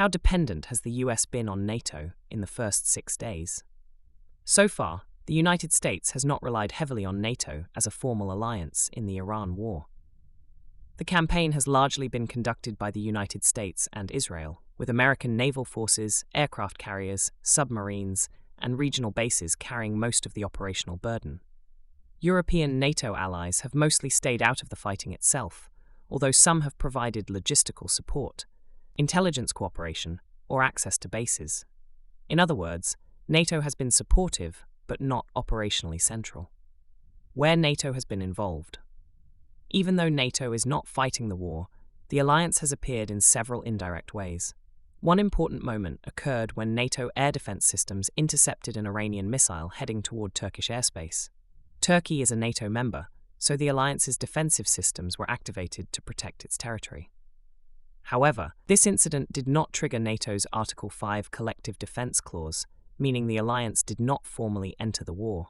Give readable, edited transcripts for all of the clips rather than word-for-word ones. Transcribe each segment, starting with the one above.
How dependent has the US been on NATO in the first 6 days? So far, the United States has not relied heavily on NATO as a formal alliance in the Iran war. The campaign has largely been conducted by the United States and Israel, with American naval forces, aircraft carriers, submarines, and regional bases carrying most of the operational burden. European NATO allies have mostly stayed out of the fighting itself, although some have provided logistical support, intelligence cooperation, or access to bases. In other words, NATO has been supportive, but not operationally central. Where NATO has been involved. Even though NATO is not fighting the war, the alliance has appeared in several indirect ways. One important moment occurred when NATO air defense systems intercepted an Iranian missile heading toward Turkish airspace. Turkey is a NATO member, so the alliance's defensive systems were activated to protect its territory. However, this incident did not trigger NATO's Article 5 Collective Defense Clause, meaning the alliance did not formally enter the war.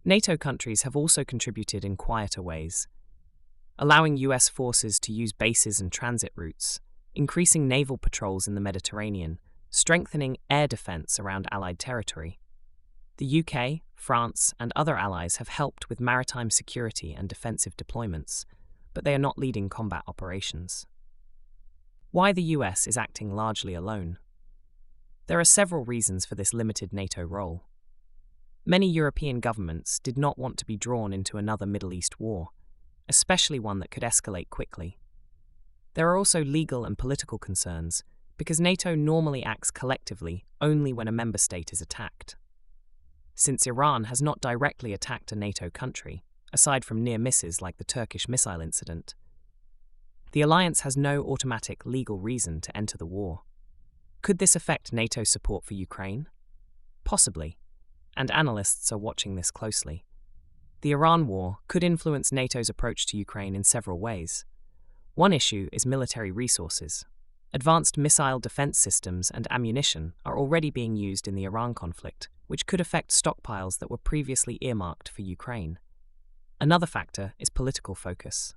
NATO countries have also contributed in quieter ways, allowing US forces to use bases and transit routes, increasing naval patrols in the Mediterranean, strengthening air defense around Allied territory. The UK, France, and other allies have helped with maritime security and defensive deployments, but they are not leading combat operations. Why the US is acting largely alone? There are several reasons for this limited NATO role. Many European governments did not want to be drawn into another Middle East war, especially one that could escalate quickly. There are also legal and political concerns, because NATO normally acts collectively only when a member state is attacked. Since Iran has not directly attacked a NATO country, aside from near misses like the Turkish missile incident, the alliance has no automatic legal reason to enter the war. Could this affect NATO's support for Ukraine? Possibly, and analysts are watching this closely. The Iran war could influence NATO's approach to Ukraine in several ways. One issue is military resources. Advanced missile defense systems and ammunition are already being used in the Iran conflict, which could affect stockpiles that were previously earmarked for Ukraine. Another factor is political focus.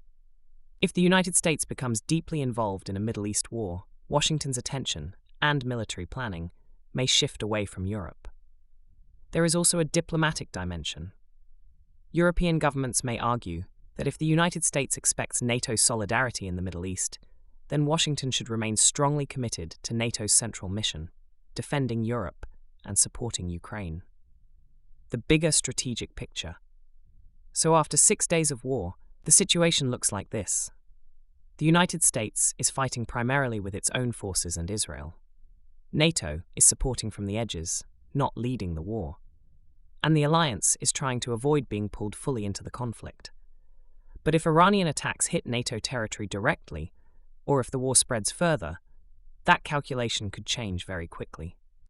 If the United States becomes deeply involved in a Middle East war, Washington's attention and military planning may shift away from Europe. There is also a diplomatic dimension. European governments may argue that if the United States expects NATO solidarity in the Middle East, then Washington should remain strongly committed to NATO's central mission, defending Europe and supporting Ukraine. The bigger strategic picture. So after 6 days of war, the situation looks like this. The United States is fighting primarily with its own forces and Israel. NATO is supporting from the edges, not leading the war. And the alliance is trying to avoid being pulled fully into the conflict. But if Iranian attacks hit NATO territory directly, or if the war spreads further, that calculation could change very quickly.